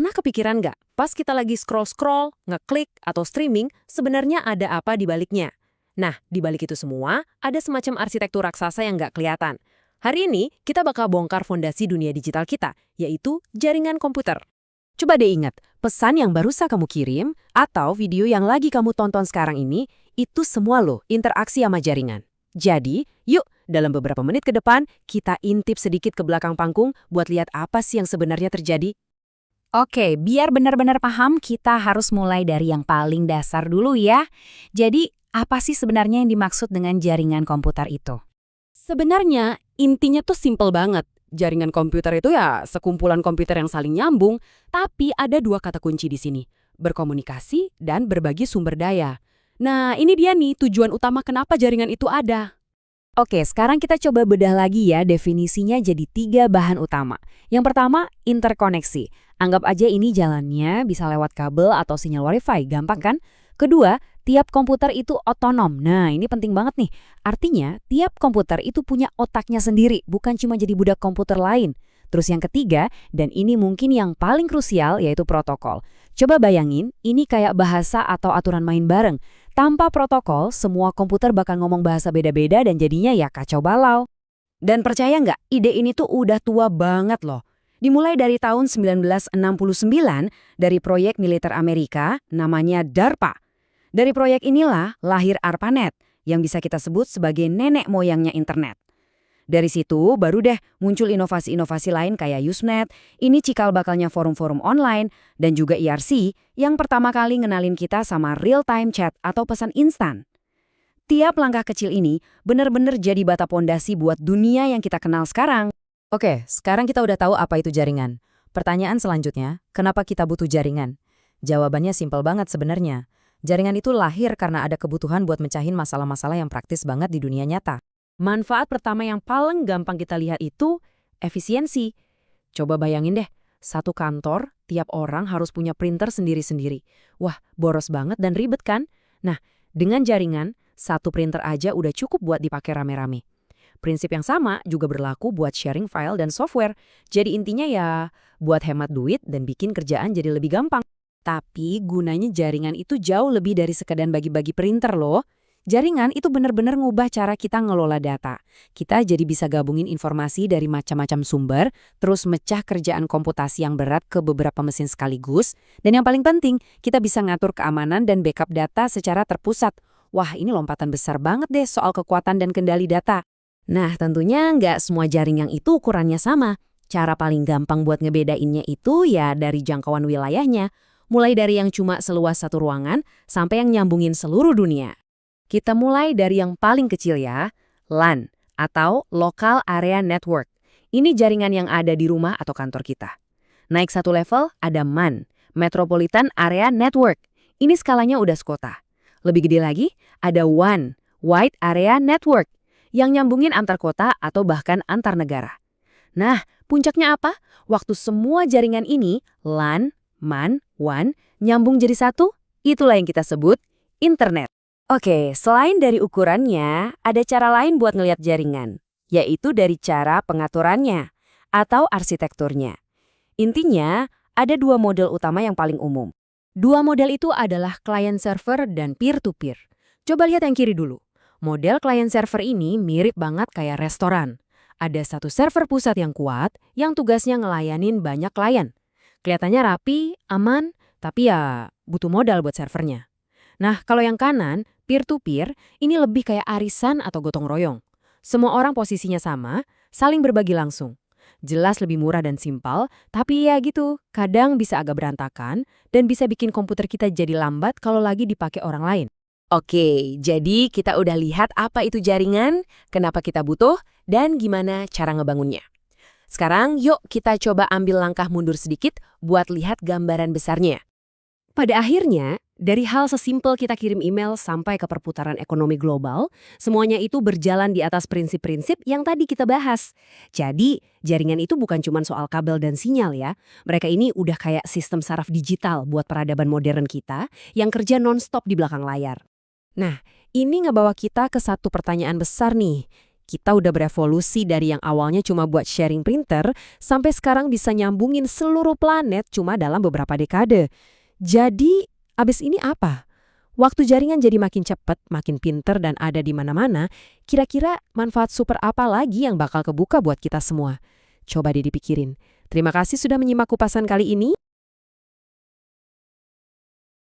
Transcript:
Pernah kepikiran nggak, pas kita lagi scroll-scroll, ngeklik, atau streaming, sebenarnya ada apa di baliknya? Nah, di balik itu semua, ada semacam arsitektur raksasa yang nggak kelihatan. Hari ini, kita bakal bongkar fondasi dunia digital kita, yaitu jaringan komputer. Coba deh ingat, pesan yang barusan kamu kirim, atau video yang lagi kamu tonton sekarang ini, itu semua loh interaksi sama jaringan. Jadi, yuk, dalam beberapa menit ke depan, kita intip sedikit ke belakang panggung buat lihat apa sih yang sebenarnya terjadi. Oke, biar benar-benar paham, kita harus mulai dari yang paling dasar dulu ya. Jadi, apa sih sebenarnya yang dimaksud dengan jaringan komputer itu? Sebenarnya, intinya tuh simple banget. Jaringan komputer itu ya sekumpulan komputer yang saling nyambung, tapi ada dua kata kunci di sini, berkomunikasi dan berbagi sumber daya. Nah, ini dia nih tujuan utama kenapa jaringan itu ada. Oke, sekarang kita coba bedah lagi ya definisinya jadi 3 bahan utama. Yang pertama, interkoneksi. Anggap aja ini jalannya bisa lewat kabel atau sinyal wifi, gampang kan? Kedua, tiap komputer itu otonom. Nah, ini penting banget nih. Artinya, tiap komputer itu punya otaknya sendiri, bukan cuma jadi budak komputer lain. Terus yang ketiga, dan ini mungkin yang paling krusial, yaitu protokol. Coba bayangin, ini kayak bahasa atau aturan main bareng. Tanpa protokol, semua komputer bakal ngomong bahasa beda-beda dan jadinya ya kacau balau. Dan percaya nggak, ide ini tuh udah tua banget loh. Dimulai dari tahun 1969 dari proyek militer Amerika namanya DARPA. Dari proyek inilah lahir ARPANET yang bisa kita sebut sebagai nenek moyangnya internet. Dari situ baru deh muncul inovasi-inovasi lain kayak Usenet, ini cikal bakalnya forum-forum online, dan juga IRC yang pertama kali ngenalin kita sama real-time chat atau pesan instan. Tiap langkah kecil ini benar-benar jadi bata pondasi buat dunia yang kita kenal sekarang. Oke, sekarang kita udah tahu apa itu jaringan. Pertanyaan selanjutnya, kenapa kita butuh jaringan? Jawabannya simpel banget sebenarnya. Jaringan itu lahir karena ada kebutuhan buat mencahin masalah-masalah yang praktis banget di dunia nyata. Manfaat pertama yang paling gampang kita lihat itu efisiensi. Coba bayangin deh, satu kantor, tiap orang harus punya printer sendiri-sendiri. Wah, boros banget dan ribet kan? Nah, dengan jaringan, satu printer aja udah cukup buat dipakai rame-rame. Prinsip yang sama juga berlaku buat sharing file dan software. Jadi intinya ya, buat hemat duit dan bikin kerjaan jadi lebih gampang. Tapi gunanya jaringan itu jauh lebih dari sekedar bagi-bagi printer loh. Jaringan itu benar-benar ngubah cara kita ngelola data. Kita jadi bisa gabungin informasi dari macam-macam sumber, terus mecah kerjaan komputasi yang berat ke beberapa mesin sekaligus, dan yang paling penting, kita bisa ngatur keamanan dan backup data secara terpusat. Wah, ini lompatan besar banget deh soal kekuatan dan kendali data. Nah, tentunya nggak semua jaringan itu ukurannya sama. Cara paling gampang buat ngebedainnya itu ya dari jangkauan wilayahnya, mulai dari yang cuma seluas satu ruangan sampai yang nyambungin seluruh dunia. Kita mulai dari yang paling kecil ya, LAN atau Local Area Network. Ini jaringan yang ada di rumah atau kantor kita. Naik satu level ada MAN, Metropolitan Area Network. Ini skalanya udah sekota. Lebih gede lagi ada WAN, Wide Area Network, yang nyambungin antar kota atau bahkan antar negara. Nah, puncaknya apa? Waktu semua jaringan ini, LAN, MAN, WAN, nyambung jadi satu, itulah yang kita sebut internet. Oke, selain dari ukurannya, ada cara lain buat ngelihat jaringan, yaitu dari cara pengaturannya atau arsitekturnya. Intinya, ada dua model utama yang paling umum. Dua model itu adalah client-server dan peer-to-peer. Coba lihat yang kiri dulu. Model client-server ini mirip banget kayak restoran. Ada satu server pusat yang kuat, yang tugasnya ngelayanin banyak klien. Kelihatannya rapi, aman, tapi ya butuh modal buat servernya. Nah, kalau yang kanan, peer-to-peer, ini lebih kayak arisan atau gotong royong. Semua orang posisinya sama, saling berbagi langsung. Jelas lebih murah dan simpel, tapi ya gitu, kadang bisa agak berantakan dan bisa bikin komputer kita jadi lambat kalau lagi dipakai orang lain. Oke, jadi kita udah lihat apa itu jaringan, kenapa kita butuh, dan gimana cara ngebangunnya. Sekarang yuk kita coba ambil langkah mundur sedikit buat lihat gambaran besarnya. Pada akhirnya, dari hal sesimpel kita kirim email sampai ke perputaran ekonomi global, semuanya itu berjalan di atas prinsip-prinsip yang tadi kita bahas. Jadi, jaringan itu bukan cuma soal kabel dan sinyal ya. Mereka ini udah kayak sistem saraf digital buat peradaban modern kita yang kerja non-stop di belakang layar. Nah, ini ngebawa kita ke satu pertanyaan besar nih. Kita udah berevolusi dari yang awalnya cuma buat sharing printer, sampai sekarang bisa nyambungin seluruh planet cuma dalam beberapa dekade. Jadi, abis ini apa? Waktu jaringan jadi makin cepat, makin pinter dan ada di mana-mana, kira-kira manfaat super apa lagi yang bakal kebuka buat kita semua? Coba deh dipikirin. Terima kasih sudah menyimak kupasan kali ini.